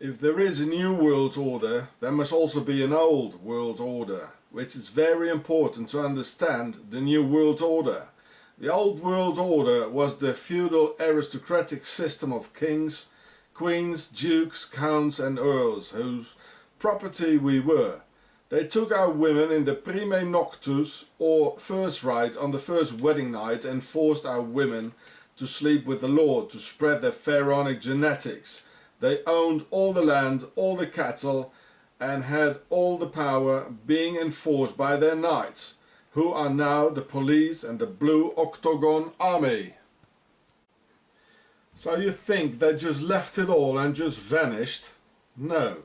If there is a new world order, there must also be an old world order, which is very important to understand the new world order. The old world order was the feudal aristocratic system of kings, queens, dukes, counts and earls, whose property we were. They took our women in the prime noctus, or first rite on the first wedding night, and forced our women to sleep with the lord to spread their pharaonic genetics. They owned all the land, all the cattle, and had all the power, being enforced by their knights, who are now the police and the blue Octogon army. So you think they just left it all and just vanished? No,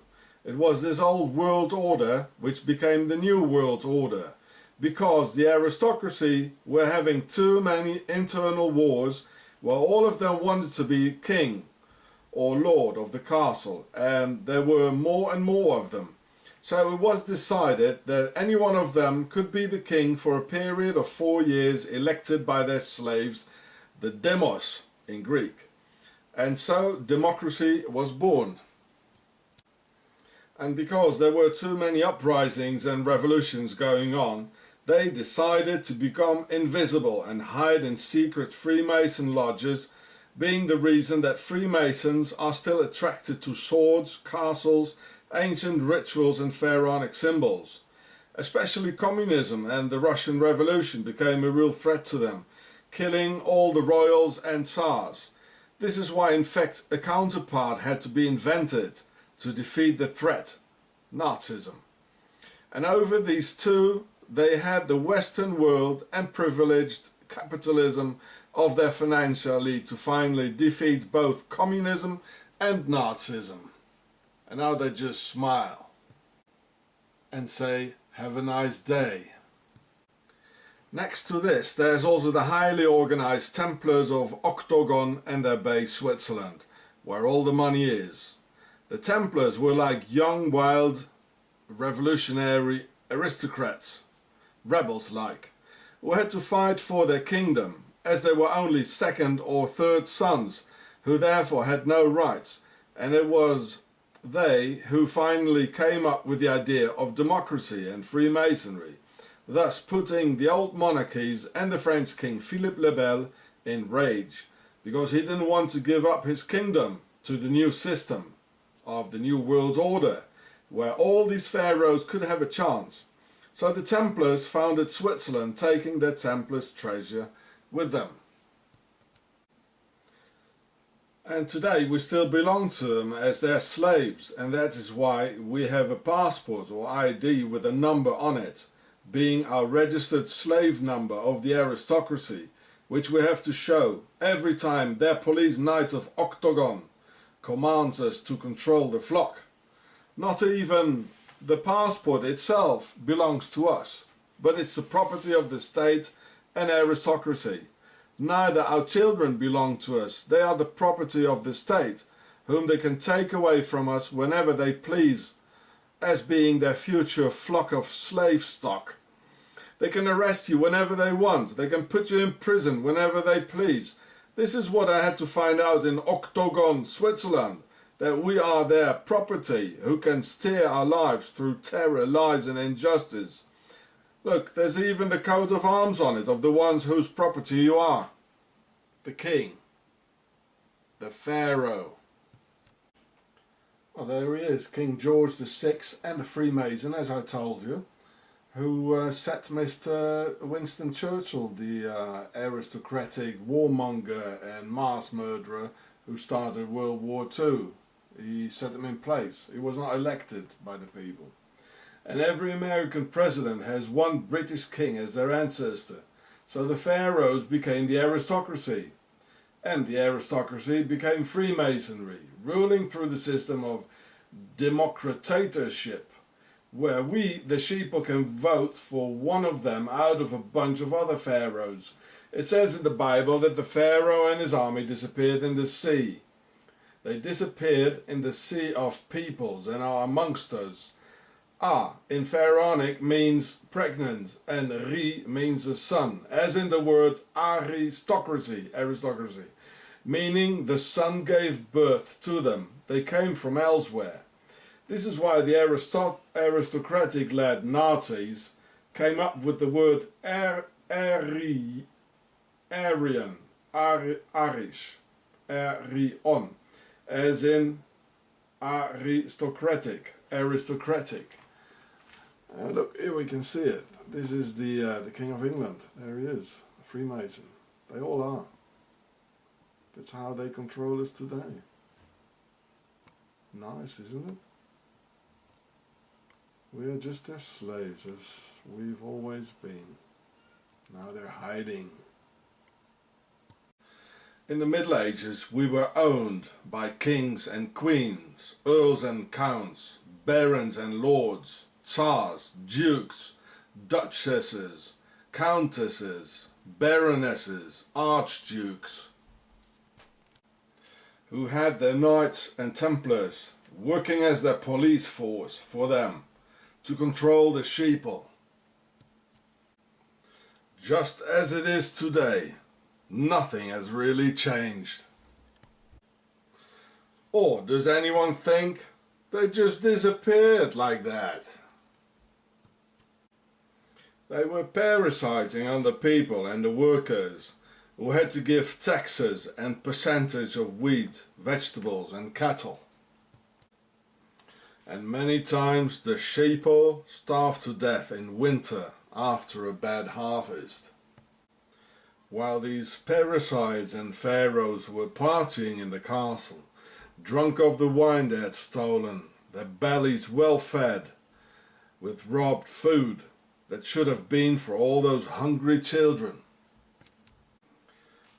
it was this old world order which became the new world order, because the aristocracy were having too many internal wars, while all of them wanted to be king or lord of the castle, and there were more and more of them. So it was decided that any one of them could be the king for a period of 4 years, elected by their slaves, the demos in Greek. And so democracy was born. And because there were too many uprisings and revolutions going on, they decided to become invisible and hide in secret Freemason lodges, being the reason that Freemasons are still attracted to swords, castles, ancient rituals and pharaonic symbols. Especially communism and the Russian Revolution became a real threat to them, killing all the royals and tsars. This is why in fact a counterpart had to be invented to defeat the threat, Nazism. And over these two they had the Western world and privileged capitalism of their financial elite to finally defeat both communism and Nazism. And now they just smile and say, have a nice day. Next to this, there's also the highly organized Templars of Octogon and their base Switzerland, where all the money is. The Templars were like young, wild, revolutionary aristocrats, rebels like, who had to fight for their kingdom, as they were only second or third sons, who therefore had no rights, and it was they who finally came up with the idea of democracy and Freemasonry, thus putting the old monarchies and the French king Philippe le Bel in rage, because he didn't want to give up his kingdom to the new system of the new world order, where all these pharaohs could have a chance. So the Templars founded Switzerland, taking their Templars' treasure with them. And today we still belong to them as their slaves, and that is why we have a passport or ID with a number on it, being our registered slave number of the aristocracy, which we have to show every time their police knights of Octogon commands us to control the flock. Not even the passport itself belongs to us, but it's the property of the state and aristocracy. Neither our children belong to us, they are the property of the state, whom they can take away from us whenever they please, as being their future flock of slave stock. They can arrest you whenever they want, they can put you in prison whenever they please. This is what I had to find out in Octogon, Switzerland, that we are their property, who can steer our lives through terror, lies and injustice. Look, there's even the coat of arms on it of the ones whose property you are. The king. The pharaoh. Well, there he is, King George VI and the Freemason, as I told you, who set Mr. Winston Churchill, the aristocratic warmonger and mass murderer who started World War II. He set him in place. He was not elected by the people. And every American president has one British king as their ancestor. So the pharaohs became the aristocracy. And the aristocracy became Freemasonry, ruling through the system of democratorship, where we, the sheeple, can vote for one of them out of a bunch of other pharaohs. It says in the Bible that the pharaoh and his army disappeared in the sea. They disappeared in the sea of peoples and are amongst us. In Pharaonic means pregnant, and Ri means a son, as in the word aristocracy. meaning the sun gave birth to them. They came from elsewhere. This is why the aristocratic-led Nazis came up with the word Aryan, Irish, Aryan, as in aristocratic. Look, here we can see it. This is the King of England. There he is, a Freemason. They all are. That's how they control us today. Nice, isn't it? We are just their slaves, as we've always been. Now they're hiding. In the Middle Ages, we were owned by kings and queens, earls and counts, barons and lords, tsars, dukes, duchesses, countesses, baronesses, archdukes, who had their knights and templars working as their police force for them to control the sheeple. Just as it is today, nothing has really changed. Or does anyone think they just disappeared like that? They were parasiting on the people and the workers, who had to give taxes and percentage of wheat, vegetables and cattle. And many times the sheeple starved to death in winter after a bad harvest. While these parasites and pharaohs were partying in the castle, drunk of the wine they had stolen, their bellies well fed, with robbed food that should have been for all those hungry children.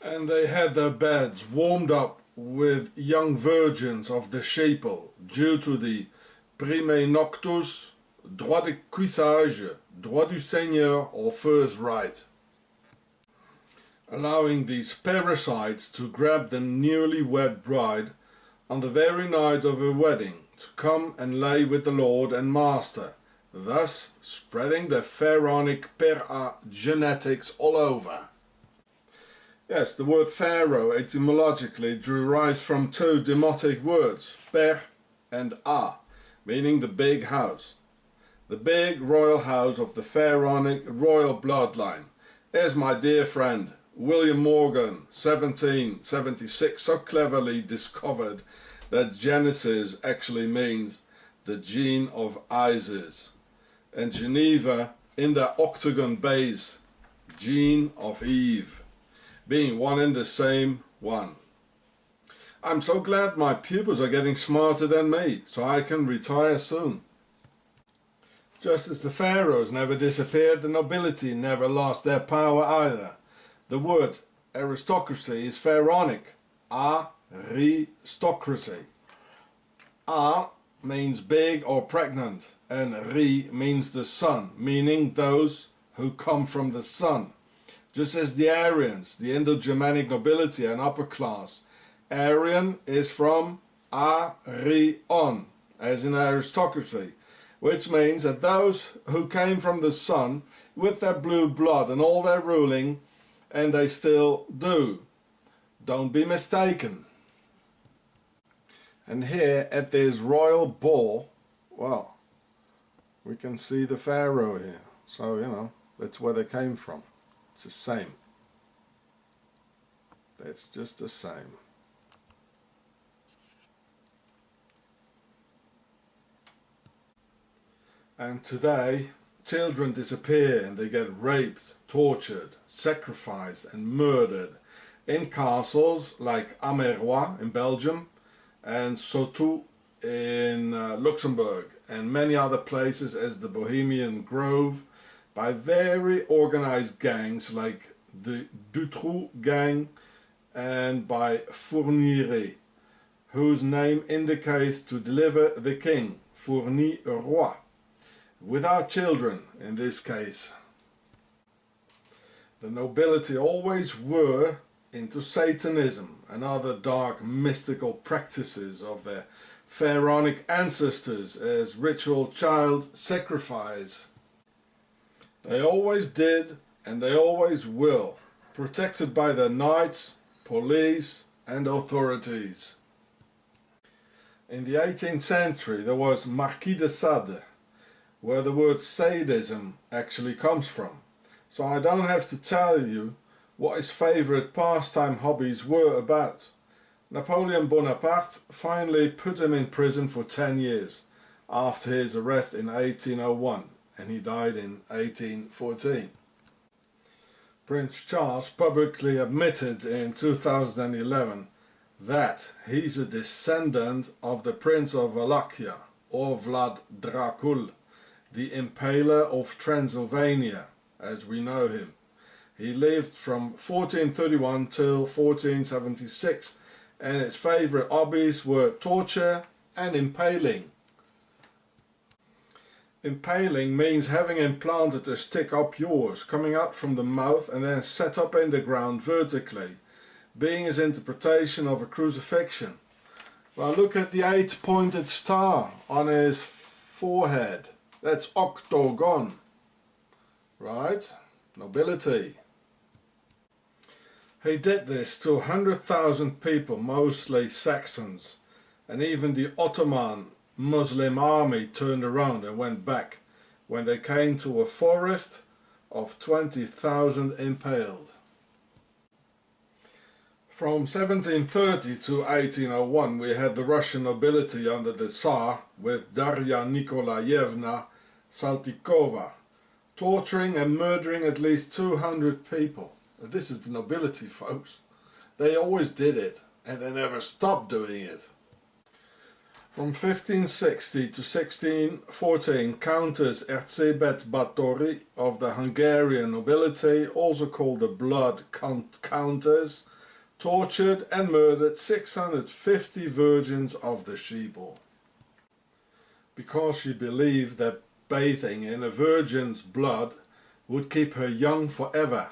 And they had their beds warmed up with young virgins of the sheeple due to the prime noctus, droit de cuissage, droit du seigneur, or first right, allowing these parasites to grab the newlywed bride on the very night of her wedding to come and lay with the lord and master, thus spreading the pharaonic genetics all over. Yes, the word pharaoh etymologically derives from two demotic words, per and a, meaning the big house. The big royal house of the pharaonic royal bloodline, as my dear friend William Morgan, 1776, so cleverly discovered that Genesis actually means the gene of Isis, and Geneva in the Octogon base, gene of Eve, being one and the same one. I'm so glad my pupils are getting smarter than me, so I can retire soon. Just as the pharaohs never disappeared, the nobility never lost their power either. The word aristocracy is Pharaonic, aristocracy. A means big or pregnant, and ri means the sun, meaning those who come from the sun. Just as the Aryans, the Indo-Germanic nobility and upper class, Aryan is from Arion, as in aristocracy, which means that those who came from the sun with their blue blood and all their ruling, and they still do. Don't be mistaken. And here at this royal ball, well, we can see the pharaoh here. So, you know, that's where they came from. It's the same. That's just the same. And today, children disappear and they get raped, tortured, sacrificed and murdered in castles like Amérois in Belgium and Sautou in Luxembourg and many other places as the Bohemian Grove by very organized gangs like the Dutroux gang and by Fourniret, whose name indicates to deliver the king, fournir roi, without children in this case. The nobility always were into Satanism and other dark mystical practices of their pharaonic ancestors as ritual child sacrifice. They always did and they always will, protected by their knights, police and authorities. In the 18th century there was Marquis de Sade, where the word sadism actually comes from. So I don't have to tell you what his favourite pastime hobbies were about. Napoleon Bonaparte finally put him in prison for 10 years after his arrest in 1801, and he died in 1814. Prince Charles publicly admitted in 2011 that he's a descendant of the Prince of Wallachia, or Vlad Dracul, the Impaler of Transylvania, as we know him. He lived from 1431 till 1476, and his favourite hobbies were torture and impaling. Impaling means having implanted a stick up yours, coming out from the mouth and then set up in the ground vertically, being his interpretation of a crucifixion. Well, look at the 8-pointed star on his forehead. That's Octogon, right? Nobility. He did this to 100,000 people, mostly Saxons, and even the Ottoman Muslim army turned around and went back when they came to a forest of 20,000 impaled. From 1730 to 1801 we had the Russian nobility under the Tsar with Darya Nikolaevna Saltykova, torturing and murdering at least 200 people. This is the nobility, folks. They always did it, and they never stopped doing it. From 1560 to 1614, Countess Erzsébet Báthory of the Hungarian nobility, also called the Blood Countess, tortured and murdered 650 virgins of the She-Bull, because she believed that bathing in a virgin's blood would keep her young forever.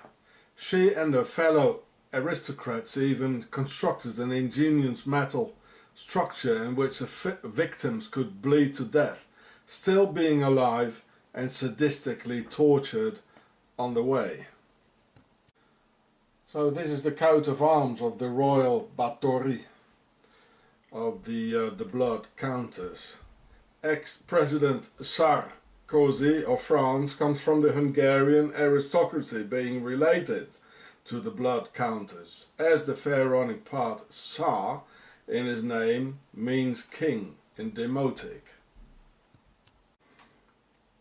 She and her fellow aristocrats even constructed an ingenious metal structure in which the victims could bleed to death, still being alive and sadistically tortured on the way. So this is the coat of arms of the royal Báthory, of the Blood Countess. Ex-President Sarkozy of France comes from the Hungarian aristocracy, being related to the Blood Countess, as the Pharaonic part Tsar in his name means king in Demotic.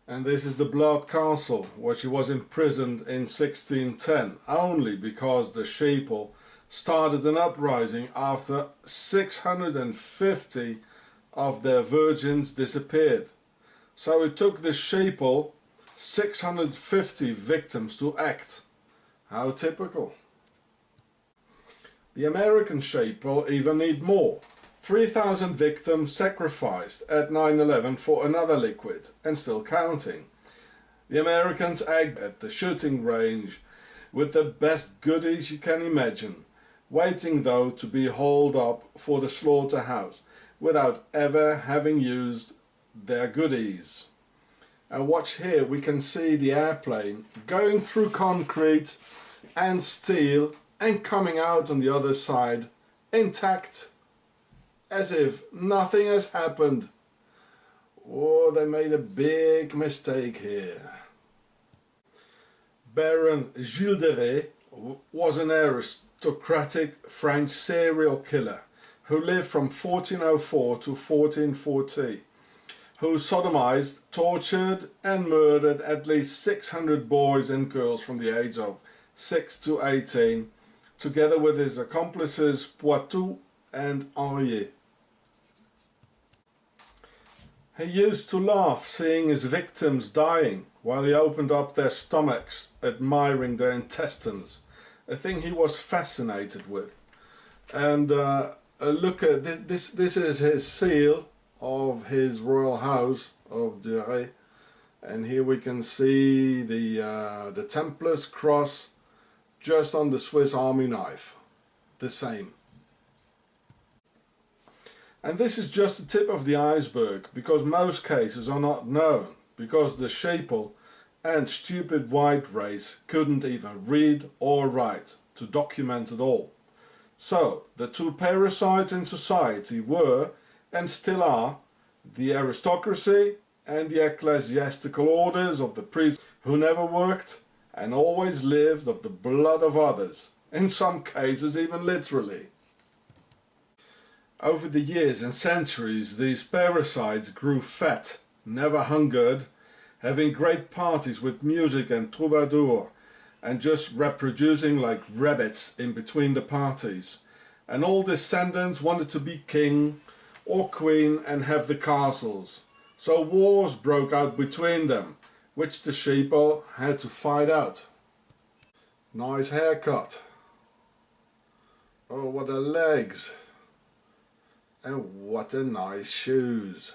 And this is the Blood Castle, where she was imprisoned in 1610, only because the She-Bull started an uprising after 650 of their virgins disappeared. So it took the She-Bull 650 victims to act. How typical. The American She-Bull even need more. 3,000 victims sacrificed at 9/11 for another liquid, and still counting. The Americans act at the shooting range with the best goodies you can imagine, waiting though to be hauled up for the slaughterhouse without ever having used their goodies. And watch here, we can see the airplane going through concrete and steel and coming out on the other side intact, as if nothing has happened. Oh, they made a big mistake here. Baron Giureh was an aristocratic French serial killer who lived from 1404 to 1440, who sodomized, tortured and murdered at least 600 boys and girls from the age of 6 to 18, together with his accomplices Poitou and Henriet. He used to laugh seeing his victims dying while he opened up their stomachs, admiring their intestines, a thing he was fascinated with. And look at this. This is his seal of his royal house of Giureh, and here we can see the Templar's cross just on the Swiss Army knife, the same. And this is just the tip of the iceberg, because most cases are not known, because the She-Bull and stupid white race couldn't even read or write to document it all. So, the two parasites in society were, and still are, the aristocracy and the ecclesiastical orders of the priests who never worked and always lived of the blood of others, in some cases even literally. Over the years and centuries, these parasites grew fat, never hungered, having great parties with music and troubadour, and just reproducing like rabbits in between the parties. And all descendants wanted to be king or queen and have the castles. So wars broke out between them, which the sheeple had to fight out. Nice haircut. Oh, what a legs. And what a nice shoes.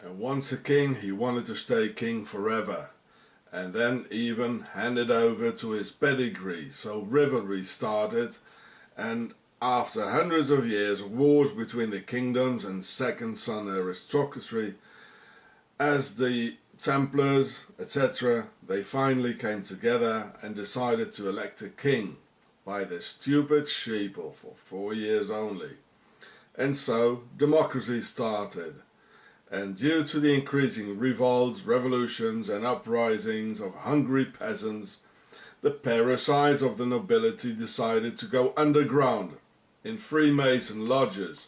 And once a king, he wanted to stay king forever, and then even handed over to his pedigree. So rivalry started, and after hundreds of years, wars between the kingdoms and second son aristocracy, as the Templars, etc., they finally came together and decided to elect a king by the stupid sheeple for 4 years only. And so democracy started. And due to the increasing revolts, revolutions and uprisings of hungry peasants, the parasites of the nobility decided to go underground in Freemason lodges,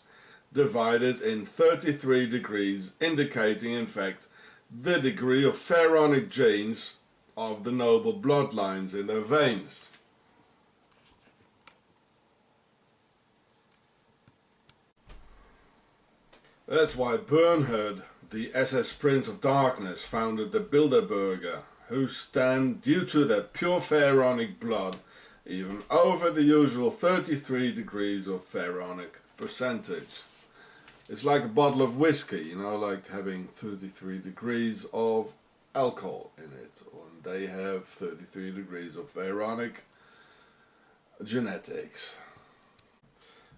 divided in 33 degrees, indicating in fact the degree of pharaonic genes of the noble bloodlines in their veins. That's why Bernhard, the SS Prince of Darkness, founded the Bilderberger, who stand, due to their pure pharaonic blood, even over the usual 33 degrees of pharaonic percentage. It's like a bottle of whiskey, you know, like having 33 degrees of alcohol in it. And they have 33 degrees of pharaonic genetics.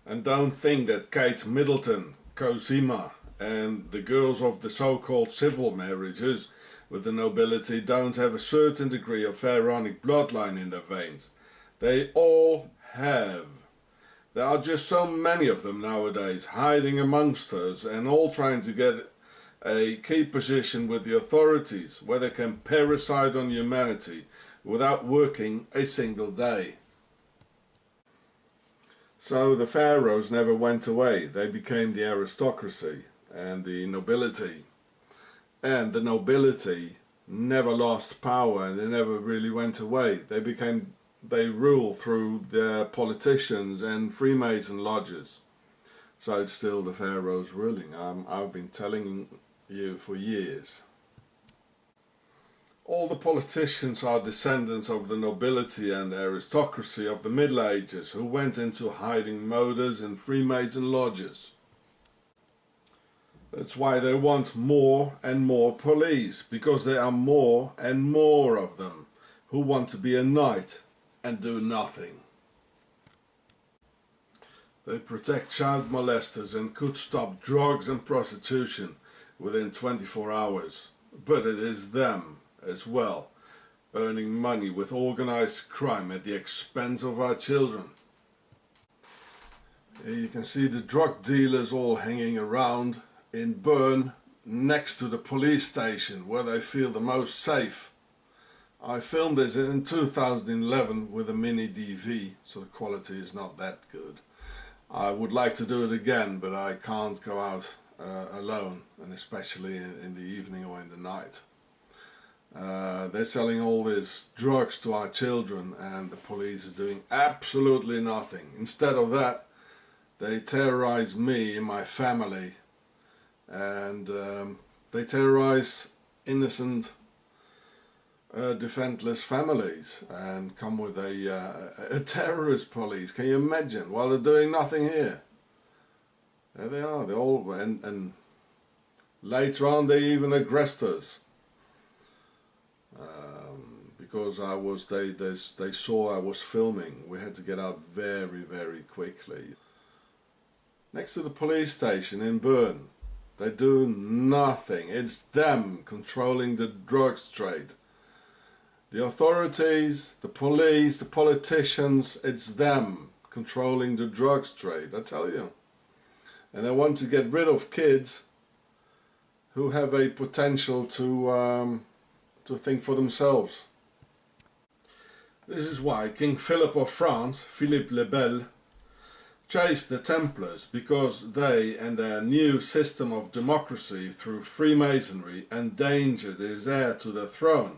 And don't think that Kate Middleton, Cosima and the girls of the so-called civil marriages with the nobility don't have a certain degree of pharaonic bloodline in their veins. They all have. There are just so many of them nowadays hiding amongst us and all trying to get a key position with the authorities where they can parasite on humanity without working a single day. So the pharaohs never went away. They became the aristocracy and the nobility. And the nobility never lost power and they never really went away. They rule through their politicians and Freemason lodges. So it's still the pharaohs ruling. I've been telling you for years. All the politicians are descendants of the nobility and aristocracy of the Middle Ages who went into hiding modes in Freemason lodges. That's why they want more and more police, because there are more and more of them who want to be a knight and do nothing. They protect child molesters and could stop drugs and prostitution within 24 hours, but it is them as well, earning money with organized crime at the expense of our children. Here you can see the drug dealers all hanging around in Bern next to the police station where they feel the most safe. I filmed this in 2011 with a mini DV, so the quality is not that good. I would like to do it again, but I can't go out alone, and especially in the evening or in the night. They're selling all these drugs to our children and the police is doing absolutely nothing. Instead of that, they terrorize me and my family, and they terrorize innocent, defenseless families and come with a terrorist police. Can you imagine? While they're doing nothing here. There they are, they all, and later on they even aggressed us. Because they saw I was filming. We had to get out very, very quickly. Next to the police station in Bern, they do nothing. It's them controlling the drugs trade. The authorities, the police, the politicians, it's them controlling the drugs trade, I tell you. And they want to get rid of kids who have a potential to think for themselves. This is why King Philip of France, Philippe le Bel, chased the Templars, because they and their new system of democracy through Freemasonry endangered his heir to the throne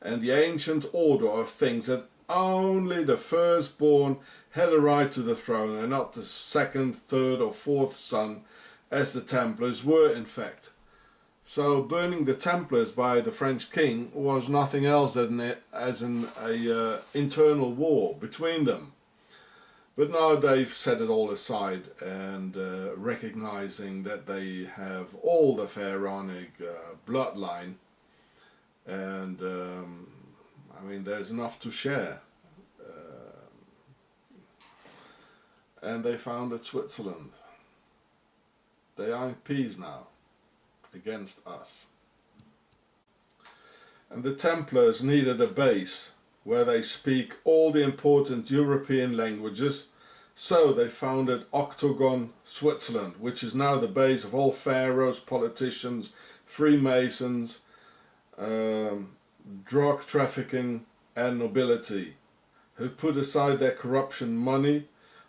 and the ancient order of things, that only the firstborn had a right to the throne and not the second, third or fourth son, as the Templars were in fact. So burning the Templars by the French king was nothing else than an internal war between them. But now they've set it all aside and recognizing that they have all the Pharaonic bloodline, and I mean, there's enough to share. And they founded Switzerland. They are in peace now against us. And the Templars needed a base where they speak all the important European languages, so they founded Octogon, Switzerland, which is now the base of all pharaohs, politicians, Freemasons, drug trafficking and nobility, who put aside their corruption money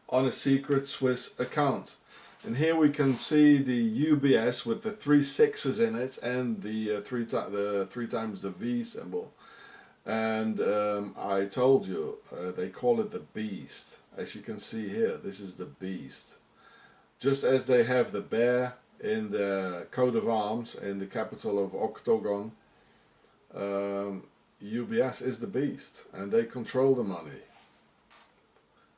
on a secret Swiss account. And here we can see the UBS with the 3 sixes in it and the three times the V symbol. And I told you, they call it the beast. As you can see here, this is the beast. Just as they have the bear in the coat of arms in the capital of Octogon, UBS is the beast, and they control the money.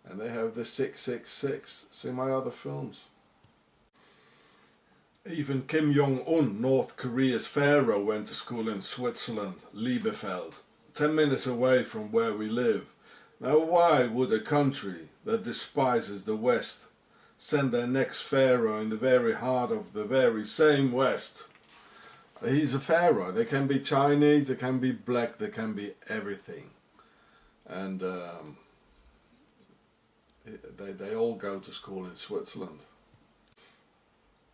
And they have the 666. See my other films. Even Kim Jong-un, North Korea's pharaoh, went to school in Switzerland, Liebefeld, 10 minutes away from where we live. Now why would a country that despises the West send their next pharaoh in the very heart of the very same West? He's a pharaoh. They can be Chinese, they can be black, they can be everything. And they all go to school in Switzerland.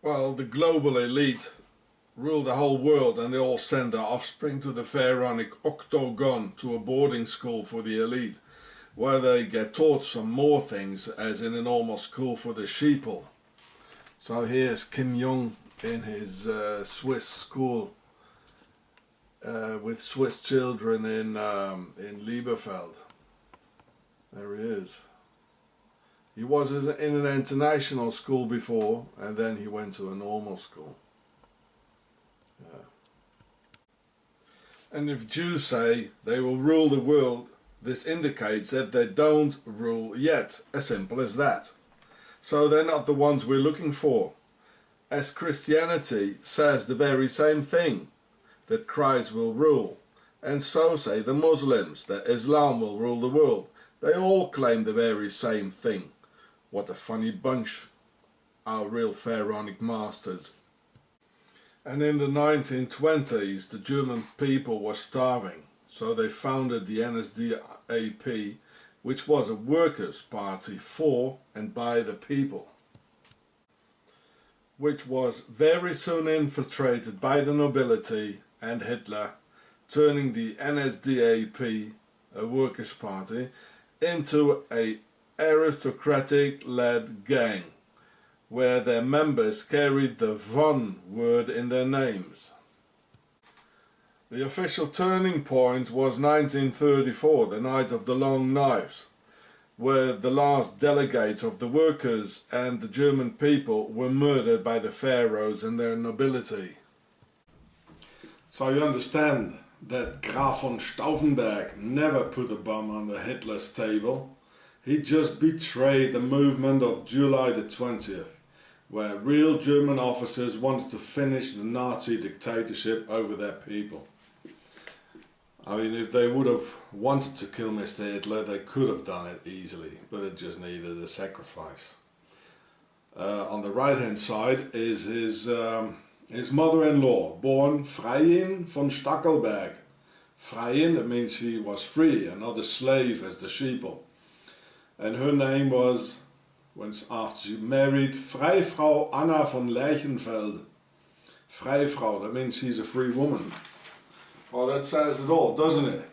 Well, the global elite rule the whole world, and they all send their offspring to the pharaonic Octogon, to a boarding school for the elite, where they get taught some more things, as in a normal school for the sheeple. So here's Kim Jong in his Swiss school with Swiss children in Liebefeld. There he is. He was in an international school before, and then he went to a normal school. Yeah. And if Jews say they will rule the world, this indicates that they don't rule yet, as simple as that. So they're not the ones we're looking for. As Christianity says the very same thing, that Christ will rule, and so say the Muslims, that Islam will rule the world. They all claim the very same thing. What a funny bunch, our real pharaonic masters. And in the 1920s, the German people were starving, so they founded the NSDAP, which was a workers' party for and by the people, which was very soon infiltrated by the nobility and Hitler, turning the NSDAP, a workers' party, into a aristocratic-led gang, where their members carried the von word in their names. The official turning point was 1934, the night of the Long Knives, where the last delegates of the workers and the German people were murdered by the pharaohs and their nobility. So you understand that Graf von Stauffenberg never put a bomb on the Hitler's table. He just betrayed the movement of July the 20th, where real German officers wanted to finish the Nazi dictatorship over their people. I mean, if they would have wanted to kill Mr. Hitler, they could have done it easily, but it just needed a sacrifice. On the right-hand side is his mother-in-law, born Freiin von Stackelberg, Vrijen, that means she was free and not a slave as the sheeple. And her name was, after she married, Vrijvrouw Anna van Leichenvelde. Vrijvrouw, that means she's a free woman. Well, that says it all, doesn't it?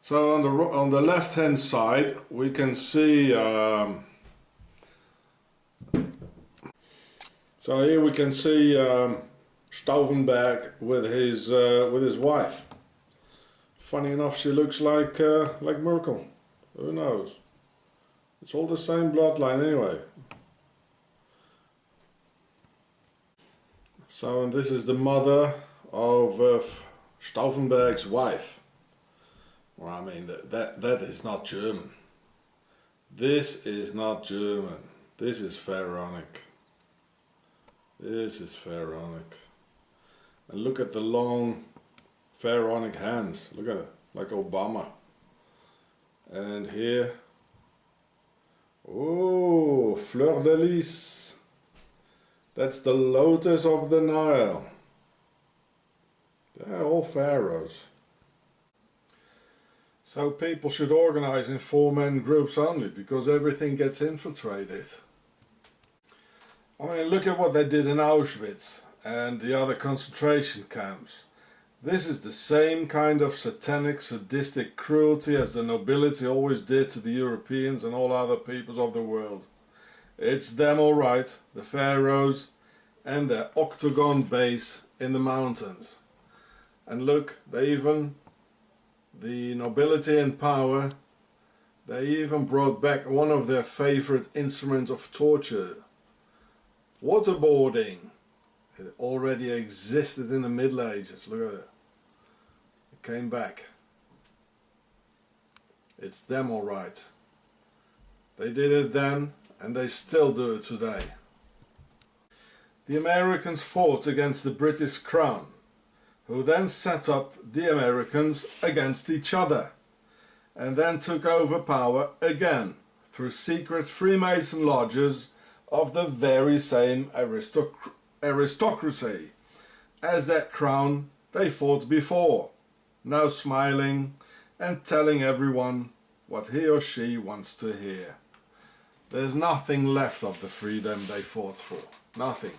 So on the left hand side we can see so here we can see Stauffenberg with his wife. Funny enough, she looks like Merkel. Who knows? It's all the same bloodline anyway. So, and this is the mother of Stauffenberg's wife. Well, I mean, that is not German. This is not German. This is Pharaonic. This is Pharaonic. And look at the long Pharaonic hands. Look at it, like Obama. And here, oh, Fleur de Lis. That's the lotus of the Nile. They're all pharaohs. So people should organize in 4-man groups only, because everything gets infiltrated. I mean, look at what they did in Auschwitz and the other concentration camps. This is the same kind of satanic, sadistic cruelty as the nobility always did to the Europeans and all other peoples of the world. It's them all right, the pharaohs and their Octogon base in the mountains. And look, the nobility and power, they even brought back one of their favorite instruments of torture. Waterboarding. It already existed in the Middle Ages. Look at it. It came back. It's them all right. They did it then and they still do it today. The Americans fought against the British Crown, who then set up the Americans against each other, and then took over power again through secret Freemason lodges of the very same aristocracy as that crown they fought before, now smiling and telling everyone what he or she wants to hear. There's nothing left of the freedom they fought for, nothing.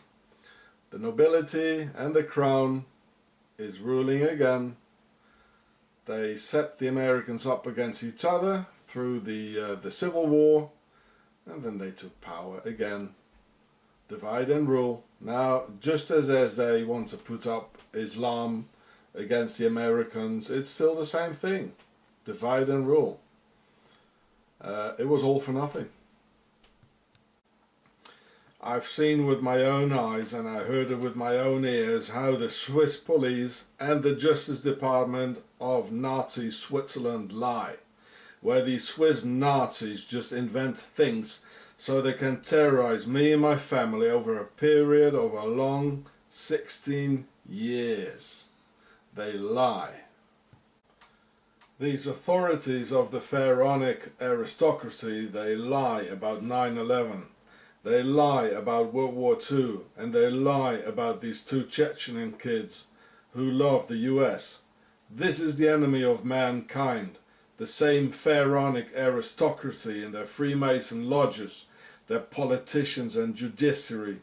The nobility and the crown is ruling again. They set the Americans up against each other through the Civil War, and then they took power again. Divide and rule. Now, just as they want to put up Islam against the Americans, it's still the same thing. Divide and rule. It was all for nothing. I've seen with my own eyes and I heard it with my own ears how the Swiss police and the Justice Department of Nazi Switzerland lie, where these Swiss Nazis just invent things so they can terrorize me and my family over a period of a long 16 years. They lie. These authorities of the pharaonic aristocracy, they lie about 9/11. They lie about World War II, and they lie about these 2 Chechen kids who love the US. This is the enemy of mankind, the same pharaonic aristocracy and their Freemason lodges, their politicians and judiciary,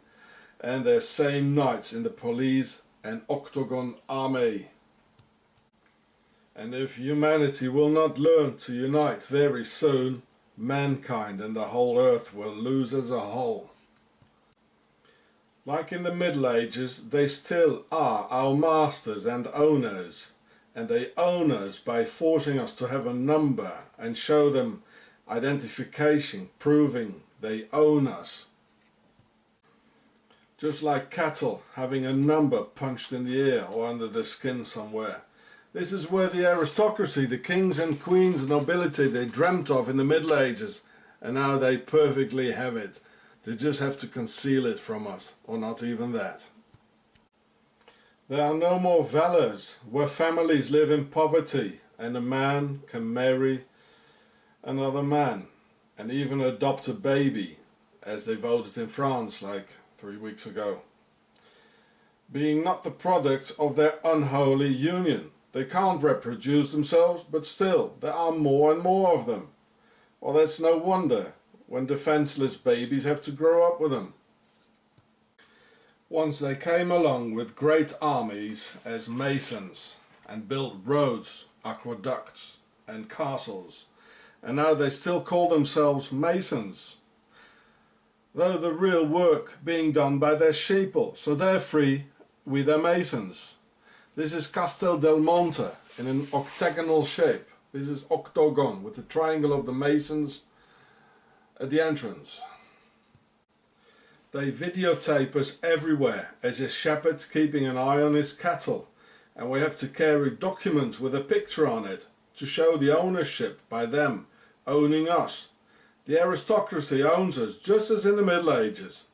and their same knights in the police and Octogon army. And if humanity will not learn to unite very soon, mankind and the whole earth will lose as a whole. Like in the Middle Ages, they still are our masters and owners, and they own us by forcing us to have a number and show them identification proving they own us. Just like cattle having a number punched in the ear or under the skin somewhere. This is where the aristocracy, the kings and queens, the nobility they dreamt of in the Middle Ages, and now they perfectly have it. They just have to conceal it from us, or not even that. There are no more valors where families live in poverty and a man can marry another man and even adopt a baby, as they voted in France like 3 weeks ago, being not the product of their unholy union. They can't reproduce themselves, but still, there are more and more of them. Well, that's no wonder when defenseless babies have to grow up with them. Once they came along with great armies as masons and built roads, aqueducts and castles, and now they still call themselves masons, though the real work being done by their sheeple, so they're free with their masons. This is Castel del Monte in an octagonal shape. This is Octogon with the triangle of the masons at the entrance. They videotape us everywhere as a shepherd keeping an eye on his cattle, and we have to carry documents with a picture on it to show the ownership by them owning us. The aristocracy owns us just as in the Middle Ages.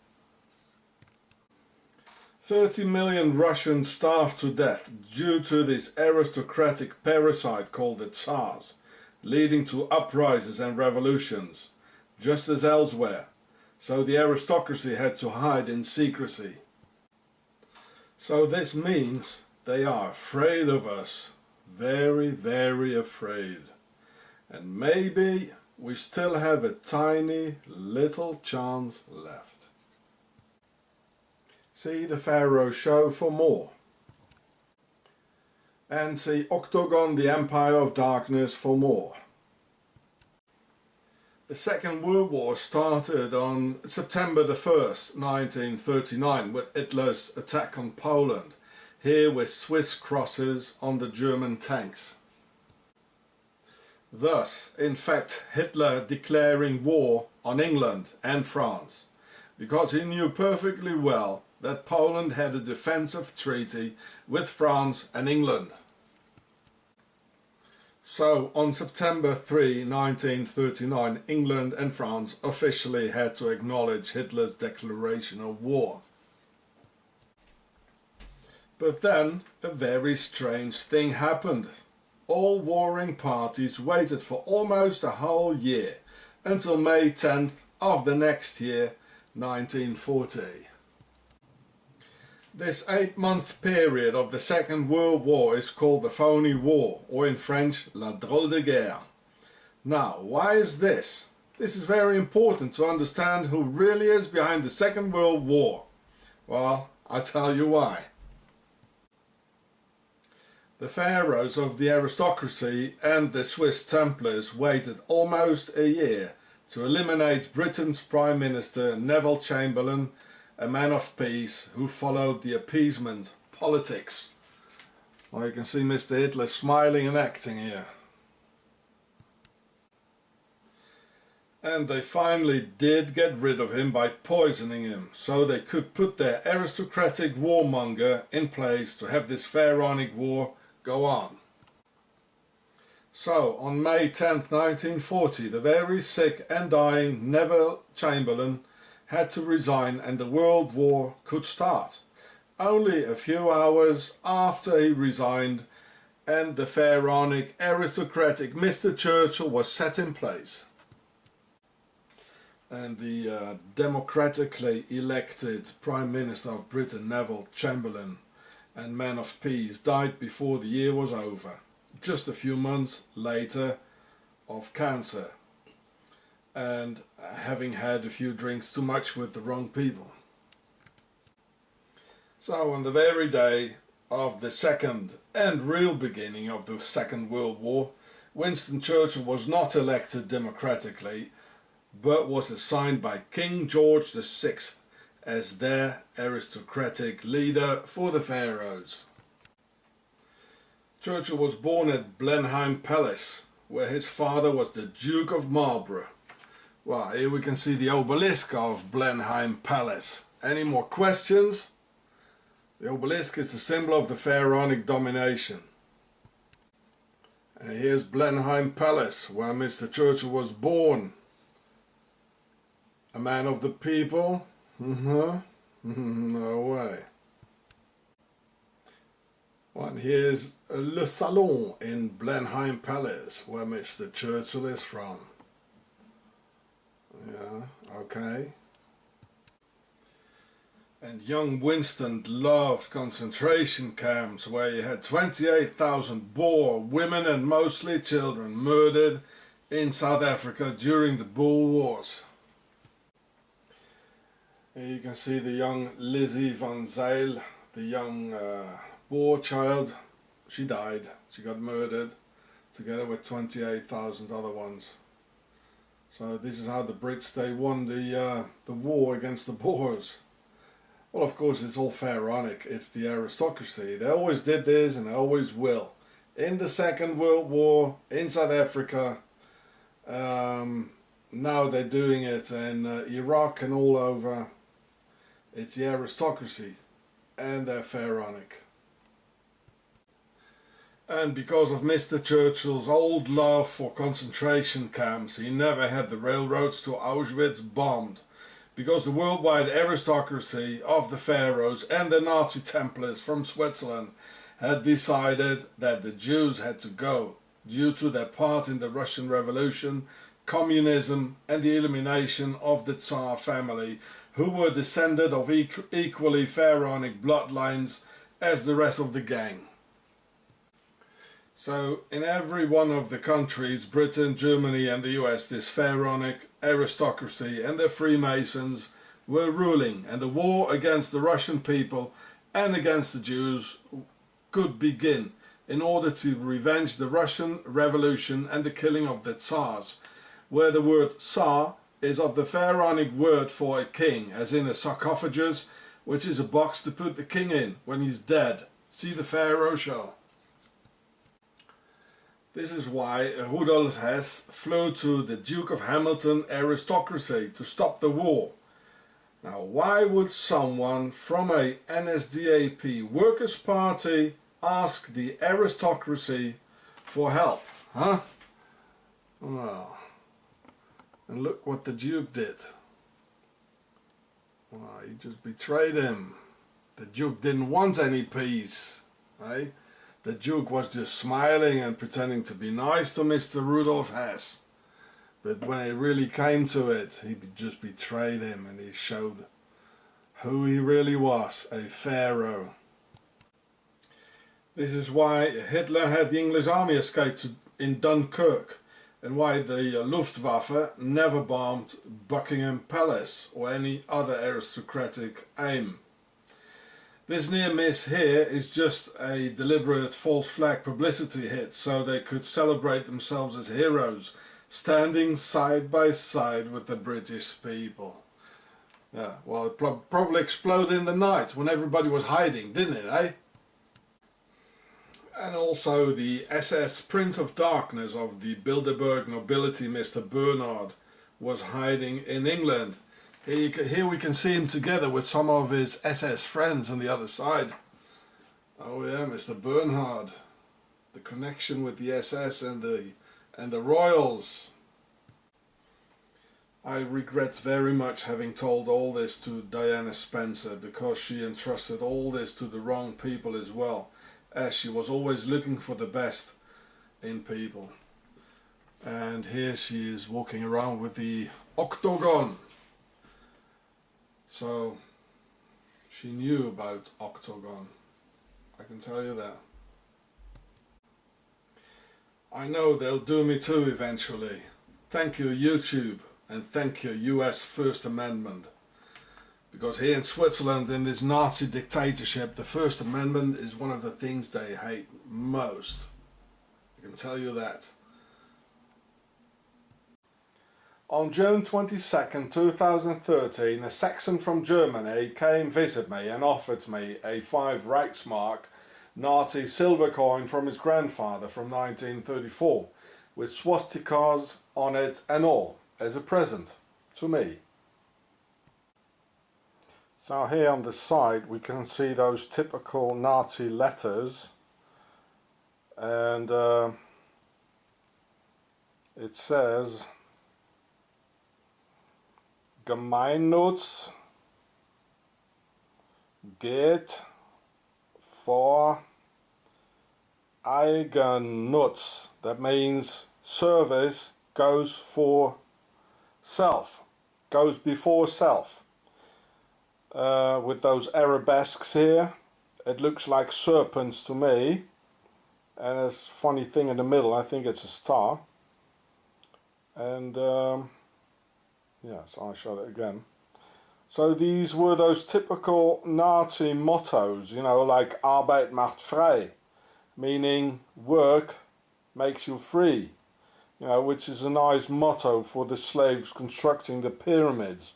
30 million Russians starved to death due to this aristocratic parasite called the Tsars, leading to uprisings and revolutions, just as elsewhere. So the aristocracy had to hide in secrecy. So this means they are afraid of us, very, very afraid. And maybe we still have a tiny little chance left. See the Pharaoh show for more. And see Octogon, the Empire of Darkness for more. The Second World War started on September the 1st, 1939, with Hitler's attack on Poland, here with Swiss crosses on the German tanks. Thus, in fact, Hitler declaring war on England and France, because he knew perfectly well that Poland had a defensive treaty with France and England. So, on September 3, 1939, England and France officially had to acknowledge Hitler's declaration of war. But then, a very strange thing happened. All warring parties waited for almost a whole year, until May 10th of the next year, 1940. This 8-month period of the Second World War is called the Phony War, or in French, La Drôle de Guerre. Now, why is this? This is very important to understand who really is behind the Second World War. Well, I'll tell you why. The pharaohs of the aristocracy and the Swiss Templars waited almost a year to eliminate Britain's Prime Minister Neville Chamberlain, a man of peace who followed the appeasement politics. Well, you can see Mr. Hitler smiling and acting here. And they finally did get rid of him by poisoning him, so they could put their aristocratic warmonger in place to have this Pharaonic war go on. So, on May 10th, 1940, the very sick and dying Neville Chamberlain had to resign and the World War could start. Only a few hours after he resigned and the Pharaonic aristocratic Mr. Churchill was set in place. And the democratically elected Prime Minister of Britain, Neville Chamberlain, and man of peace, died before the year was over, just a few months later, of cancer, and having had a few drinks too much with the wrong people. So on the very day of the second and real beginning of the Second World War, Winston Churchill was not elected democratically, but was assigned by King George VI as their aristocratic leader for the pharaohs. Churchill was born at Blenheim Palace, where his father was the Duke of Marlborough. Well, here we can see the obelisk of Blenheim Palace. Any more questions? The obelisk is the symbol of the pharaonic domination. And here's Blenheim Palace, where Mr. Churchill was born. A man of the people? No way. Well, and here's Le Salon in Blenheim Palace, where Mr. Churchill is from. Yeah, okay. And young Winston loved concentration camps where you had 28,000 Boer women and mostly children murdered in South Africa during the Boer Wars. Here you can see the young Lizzie van Zyl, the young Boer child. She died, she got murdered together with 28,000 other ones. So this is how the Brits, they won the war against the Boers. Well, of course, it's all pharaonic. It's the aristocracy. They always did this and they always will. In the Second World War, in South Africa, now they're doing it in Iraq and all over. It's the aristocracy and they're pharaonic. And because of Mr. Churchill's old love for concentration camps, he never had the railroads to Auschwitz bombed. Because the worldwide aristocracy of the pharaohs and the Nazi Templars from Switzerland had decided that the Jews had to go due to their part in the Russian Revolution, communism and the elimination of the Tsar family, who were descended of equally pharaonic bloodlines as the rest of the gang. So in every one of the countries, Britain, Germany and the US, this pharaonic aristocracy and the Freemasons were ruling, and the war against the Russian people and against the Jews could begin in order to revenge the Russian Revolution and the killing of the Tsars, where the word Tsar is of the pharaonic word for a king, as in a sarcophagus, which is a box to put the king in when he's dead. See the Pharaoh show. This is why Rudolf Hess flew to the Duke of Hamilton aristocracy to stop the war. Now, why would someone from a NSDAP Workers' Party ask the aristocracy for help? Huh? Well, and look what the Duke did. Well, he just betrayed him. The Duke didn't want any peace, right? The Duke was just smiling and pretending to be nice to Mr. Rudolf Hess. But when it really came to it, he just betrayed him and he showed who he really was, a pharaoh. This is why Hitler had the English army escape in Dunkirk, and why the Luftwaffe never bombed Buckingham Palace or any other aristocratic aim. This near miss here is just a deliberate false flag publicity hit so they could celebrate themselves as heroes, standing side by side with the British people. Yeah, well, it probably exploded in the night when everybody was hiding, didn't it, eh? And also the SS Prince of Darkness of the Bilderberg nobility, Mr. Bernhard, was hiding in England. Here we can see him together with some of his SS friends on the other side. Oh yeah, Mr. Bernhard. The connection with the SS and the royals. I regret very much having told all this to Diana Spencer, because she entrusted all this to the wrong people as well, as she was always looking for the best in people. And here she is walking around with the Octogon. So she knew about Octogon, I can tell you that. I know they'll do me too eventually. Thank you YouTube, and thank you US First Amendment. Because here in Switzerland, in this Nazi dictatorship, the First Amendment is one of the things they hate most. I can tell you that. On June 22nd, 2013, a Saxon from Germany came visit me and offered me a 5 Reichsmark Nazi silver coin from his grandfather from 1934, with swastikas on it and all, as a present to me. So here on the side we can see those typical Nazi letters, and it says Gemeinnutz geht vor Eigennutz. That means service goes for self, goes before self. with those arabesques here. It looks like serpents to me, and there's a funny thing in the middle. I think it's a star. And yeah, so I'll show that again. So these were those typical Nazi mottos, you know, like Arbeit macht frei, meaning work makes you free, you know, which is a nice motto for the slaves constructing the pyramids,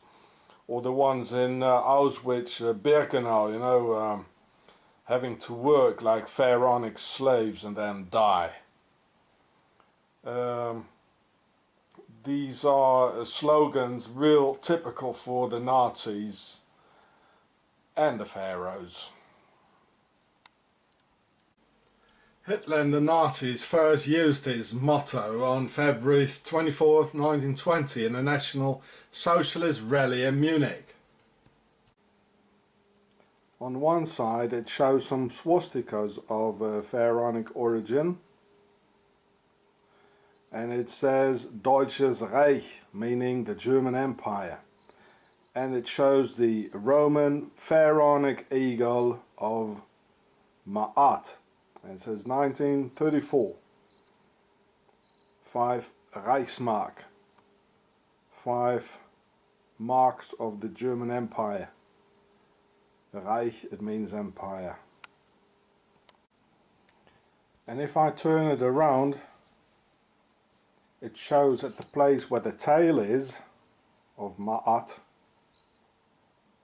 or the ones in Auschwitz, Birkenau, you know, having to work like pharaonic slaves and then die. These are slogans real typical for the Nazis and the pharaohs. Hitler and the Nazis first used his motto on February 24th, 1920 in a National Socialist rally in Munich. On one side it shows some swastikas of pharaonic origin, and it says Deutsches Reich, meaning the German Empire, and it shows the Roman pharaonic eagle of Ma'at, and it says 1934, 5 Reichsmark, 5 marks of the German Empire. Reich, it means empire. And if I turn it around, it shows at the place where the tail is of Ma'at,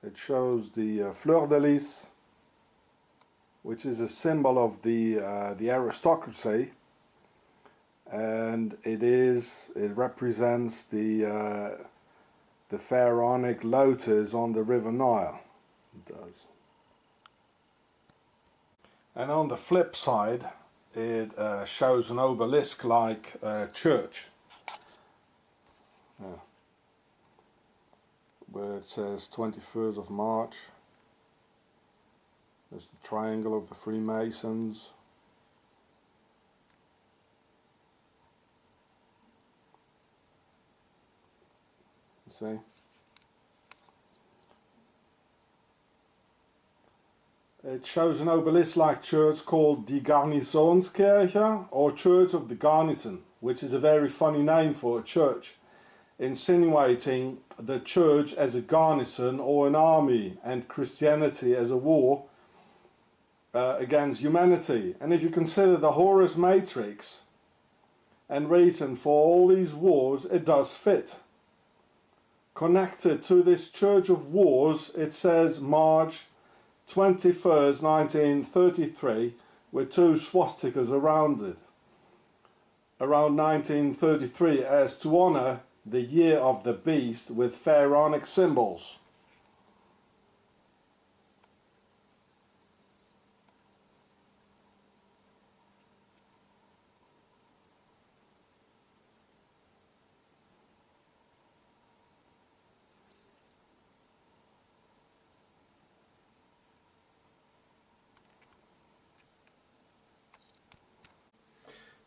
it shows the fleur-de-lis, which is a symbol of the aristocracy, and it represents the pharaonic lotus on the River Nile. It does. And on the flip side, it shows an obelisk like a church, where it says 21st of March. There's the triangle of the Freemasons. You see? It shows an obelisk-like church called Die Garnisonskirche, or Church of the Garnison, which is a very funny name for a church, insinuating the church as a garrison or an army, and Christianity as a war against humanity. And if you consider the Horus matrix and reason for all these wars, it does fit. Connected to this Church of Wars, it says March 21st, 1933, with 2 swastikas around it. Around 1933, as to honor the year of the beast with pharaonic symbols.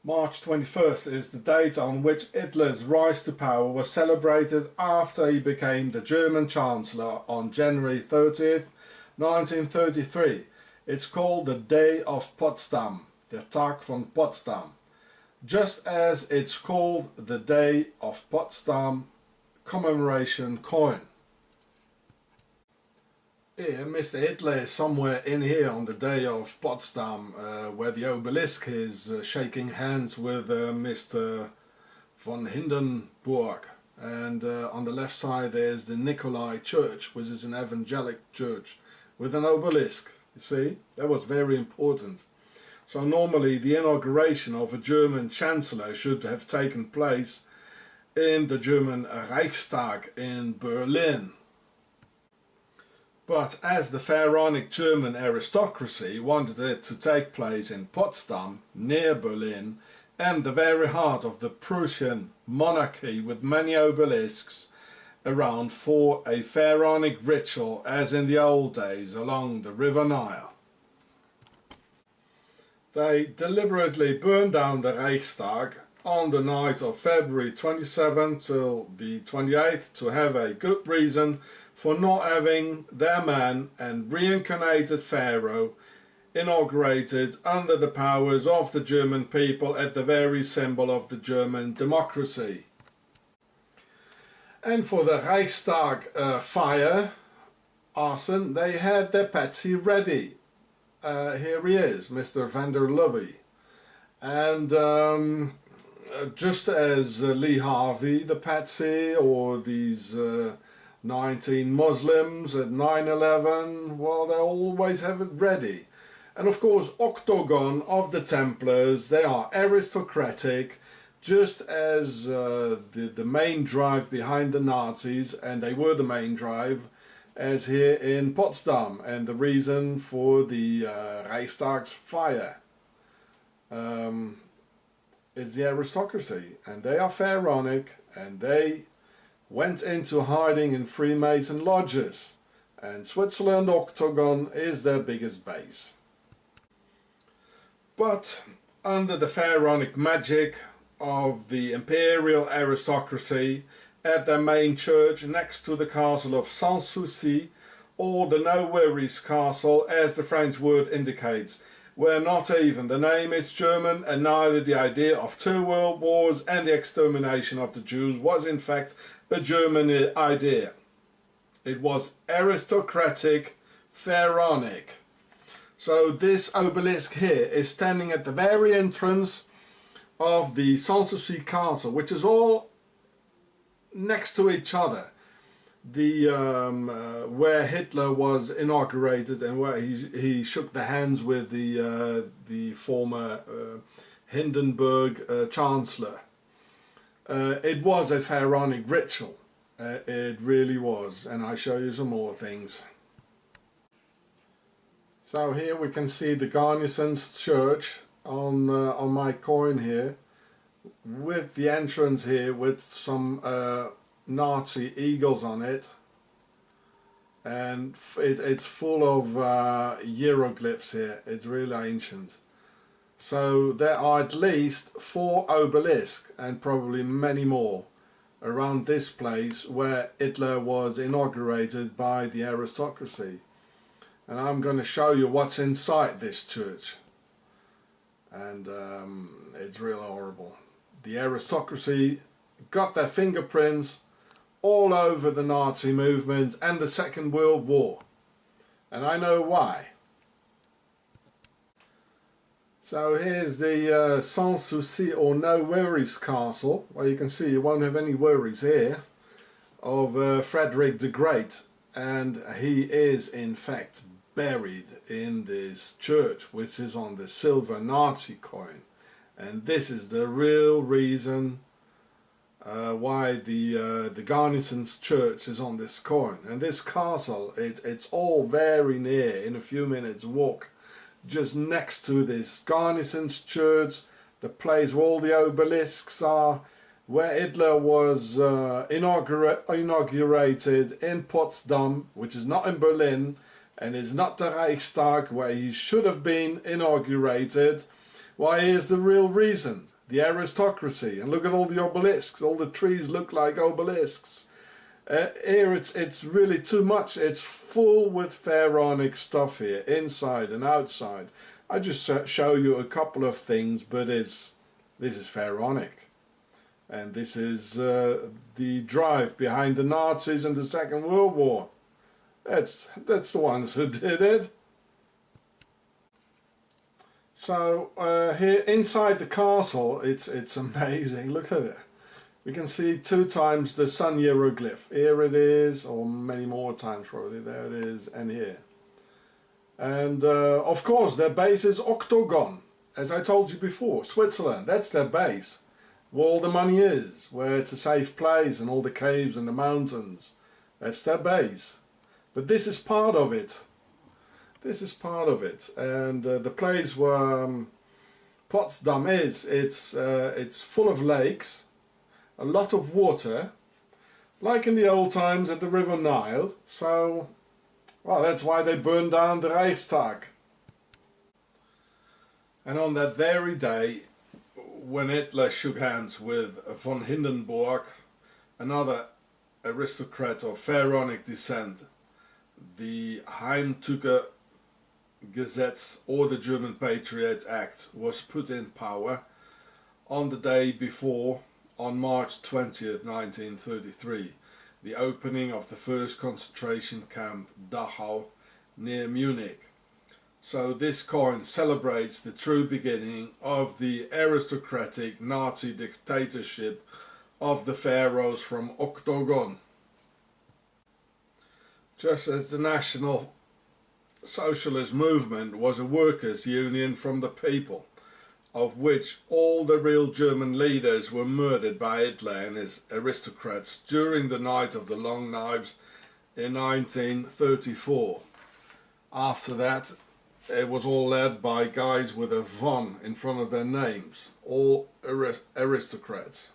March 21st is the date on which Hitler's rise to power was celebrated after he became the German Chancellor on January 30th, 1933. It's called the Day of Potsdam, der Tag von Potsdam, just as it's called the Day of Potsdam commemoration coin. Yeah, Mr. Hitler is somewhere in here on the Day of Potsdam, where the obelisk is shaking hands with Mr. von Hindenburg. And on the left side there's the Nikolai Church, which is an evangelic church with an obelisk. You see, that was very important. So normally the inauguration of a German Chancellor should have taken place in the German Reichstag in Berlin. But as the pharaonic German aristocracy wanted it to take place in Potsdam, near Berlin, and the very heart of the Prussian monarchy with many obelisks around for a pharaonic ritual as in the old days along the River Nile. They deliberately burned down the Reichstag on the night of February 27th till the 28th to have a good reason for not having their man and reincarnated Pharaoh inaugurated under the powers of the German people at the very symbol of the German democracy. And for the Reichstag fire arson, they had their patsy ready. Here he is, Mr. van der Lubbe. And just as Lee Harvey, the patsy, or these 19 Muslims at 9/11, well, they always have it ready. And of course, Octogon of the Templars, they are aristocratic, just as the main drive behind the Nazis, and they were the main drive, as here in Potsdam, and the reason for the Reichstag's fire is the aristocracy, and they are Pharaonic, and they went into hiding in Freemason lodges, and Switzerland Octogon is their biggest base. But under the Pharaonic magic of the imperial aristocracy, at their main church next to the castle of Sans Souci, or the No Worries Castle as the French word indicates, where not even the name is German and neither the idea of 2 world wars and the extermination of the Jews was in fact a German idea. It was aristocratic Pharaonic. So this obelisk here is standing at the very entrance of the Sans Souci Castle, which is all next to each other. The where Hitler was inaugurated and where he shook the hands with the former Hindenburg Chancellor. It was a pharaonic ritual. It really was, and I'll show you some more things. So here we can see the Garnison's Church on my coin here, with the entrance here with some Nazi eagles on it, and it's full of hieroglyphs here. It's really ancient. So there are at least 4 obelisks and probably many more around this place where Hitler was inaugurated by the aristocracy. And I'm going to show you what's inside this church. And it's really horrible. The aristocracy got their fingerprints all over the Nazi movement and the Second World War. And I know why. So here's the Sans Souci or No Worries Castle, where you can see you won't have any worries here, of Frederick the Great. And he is in fact buried in this church, which is on the silver Nazi coin. And this is the real reason why the Garnison's Church is on this coin. And this castle, it's all very near, in a few minutes walk, just next to this Garnison's Church, the place where all the obelisks are, where Hitler was inaugurated in Potsdam, which is not in Berlin, and is not the Reichstag, where he should have been inaugurated. Why, here's the real reason. The aristocracy. And look at all the obelisks. All the trees look like obelisks. Here it's really too much. It's full with pharaonic stuff here, inside and outside. I just show you a couple of things, but this is pharaonic. And this is the drive behind the Nazis in the Second World War. That's the ones who did it. So here inside the castle, it's amazing. Look at it. We can see 2 times the sun hieroglyph. Here it is, or many more times probably. There it is, and here. And of course, their base is Octogon, as I told you before. Switzerland, that's their base, where all the money is, where it's a safe place, and all the caves and the mountains. That's their base. But this is part of it. This is part of it. And the place where Potsdam is, it's full of lakes, a lot of water, like in the old times at the River Nile. So, well, that's why they burned down the Reichstag. And on that very day, when Hitler shook hands with von Hindenburg, another aristocrat of Pharaonic descent, the Heimtücke Gesetz, or the German Patriot Act, was put in power on the day before, on March 20th, 1933, the opening of the first concentration camp, Dachau, near Munich. So this coin celebrates the true beginning of the aristocratic Nazi dictatorship of the pharaohs from Octogon. Just as the National Socialist movement was a workers' union from the people, of which all the real German leaders were murdered by Hitler and his aristocrats during the Night of the Long Knives in 1934. After that, it was all led by guys with a von in front of their names, all aristocrats.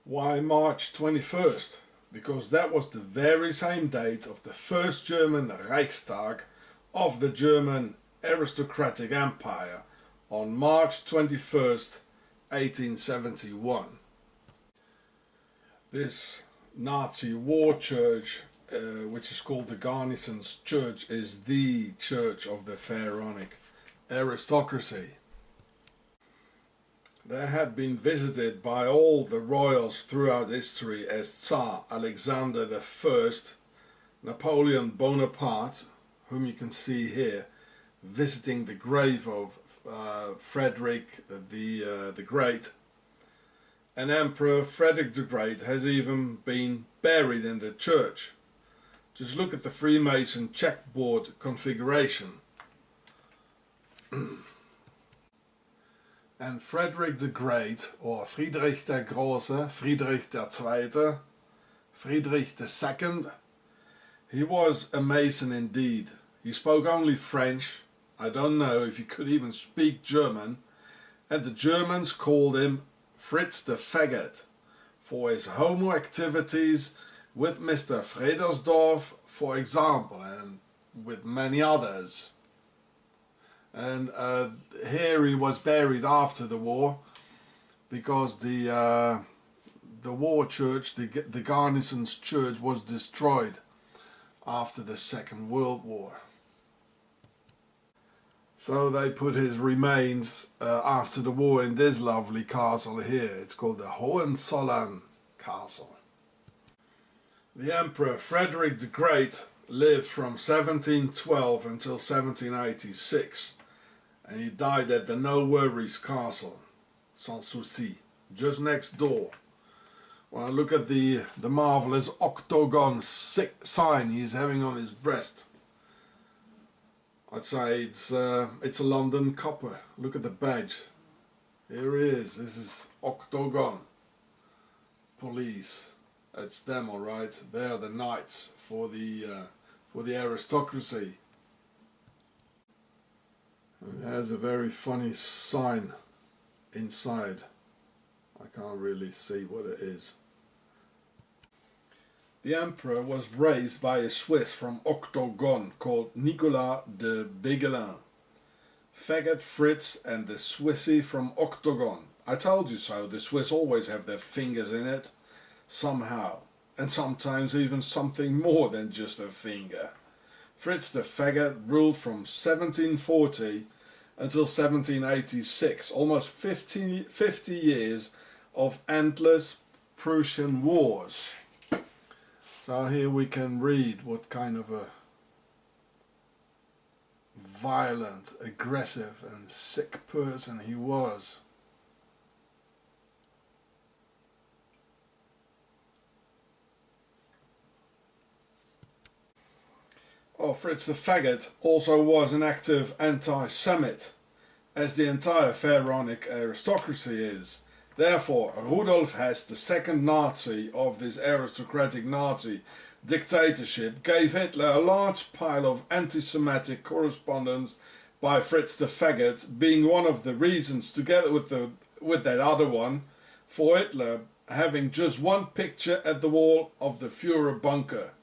Why March 21st? Because that was the very same date of the first German Reichstag of the German aristocratic empire, on March 21st, 1871. This Nazi war church, which is called the Garnison's Church, is the church of the Pharaonic aristocracy. They had been visited by all the royals throughout history as Tsar Alexander I, Napoleon Bonaparte, whom you can see here, visiting the grave of Frederick the Great, and Emperor Frederick the Great has even been buried in the church. Just look at the Freemason checkboard configuration. And Frederick the Great, or Friedrich der Große, Friedrich der Zweite, Friedrich II, he was a Mason indeed. He spoke only French. I don't know if he could even speak German, and the Germans called him Fritz the Faggot for his homo activities with Mr. Fredersdorf, for example, and with many others. And here he was buried after the war, because the war church, the Garnison's Church, was destroyed after the Second World War. So they put his remains after the war in this lovely castle here. It's called the Hohenzollern Castle. The Emperor Frederick the Great lived from 1712 until 1786, and he died at the No Worries Castle, Sans Souci, just next door. Well, look at the marvelous Octogon sign he's having on his breast. I'd say it's a London copper. Look at the badge. Here he is. This is Octogon police. That's them, all right. They are the knights for the aristocracy. It has a very funny sign inside. I can't really see what it is. The emperor was raised by a Swiss from Octogon called Nicolas de Béguelin. Faggot Fritz and the Swissy from Octogon. I told you so, the Swiss always have their fingers in it, somehow. And sometimes even something more than just a finger. Fritz the Faggot ruled from 1740 until 1786, almost 50 years of endless Prussian wars. So here we can read what kind of a violent, aggressive and sick person he was. Oh, Fritz the Faggot also was an active anti-Semite, as the entire Pharaonic aristocracy is. Therefore, Rudolf Hess, the second Nazi of this aristocratic Nazi dictatorship, gave Hitler a large pile of anti-Semitic correspondence by Fritz the Faggot, being one of the reasons, together with that other one, for Hitler having just one picture at the wall of the Führer bunker.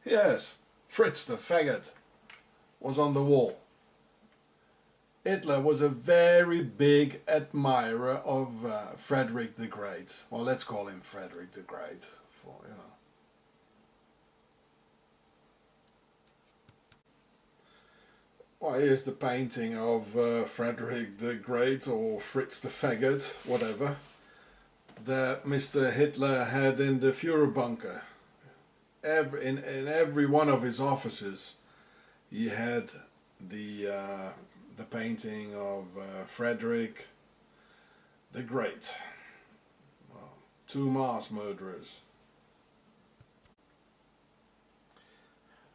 Yes, Fritz the Faggot was on the wall. Hitler was a very big admirer of Frederick the Great. Well, let's call him Frederick the Great, for, you know. Well, here's the painting of Frederick the Great, or Fritz the Faggot, whatever, that Mr. Hitler had in the Führer bunker. In every one of his offices, he had the painting of Frederick the Great. Well, two mass murderers.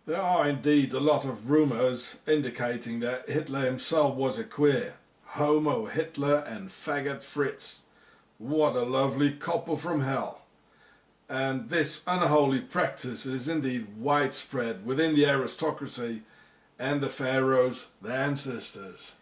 There are indeed a lot of rumours indicating that Hitler himself was a queer. Homo Hitler and faggot Fritz. What a lovely couple from hell. And this unholy practice is indeed widespread within the aristocracy and the pharaohs, the ancestors.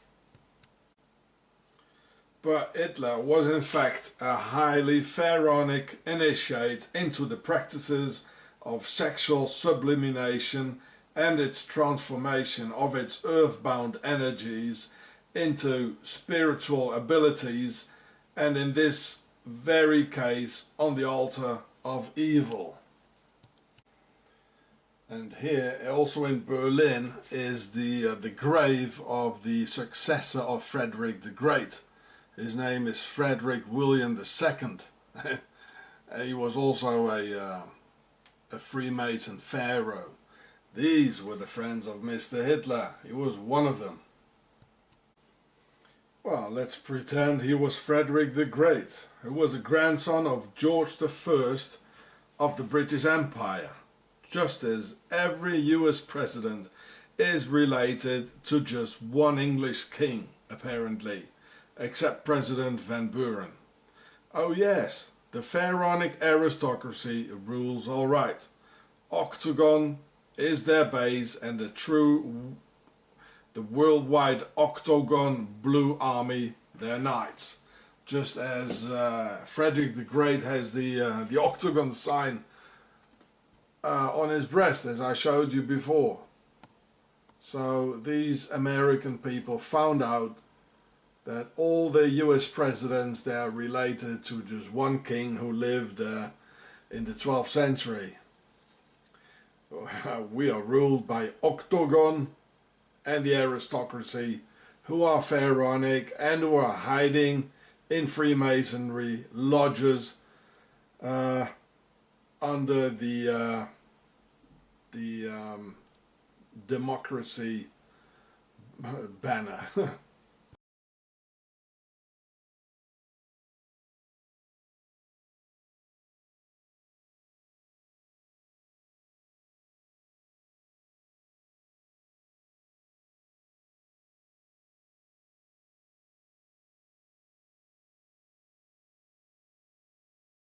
But Hitler was in fact a highly pharaonic initiate into the practices of sexual sublimation and its transformation of its earthbound energies into spiritual abilities, and in this very case on the altar of evil. And here also in Berlin is the grave of the successor of Frederick the Great. His name is Frederick William II. He was also a Freemason pharaoh. These were the friends of Mr. Hitler. He was one of them. Well, let's pretend he was Frederick the Great, who was a grandson of George I of the British Empire, just as every US president is related to just one English king, apparently, except President Van Buren. Oh yes, the pharaonic aristocracy rules all right. Octogon is their base, and the worldwide Octogon Blue Army their knights. Just as Frederick the Great has the Octagon sign on his breast, as I showed you before. So these American people found out that all the US presidents, they are related to just one king who lived in the 12th century. We are ruled by Octogon and the aristocracy, who are pharaonic and who are hiding in Freemasonry lodges under the democracy banner.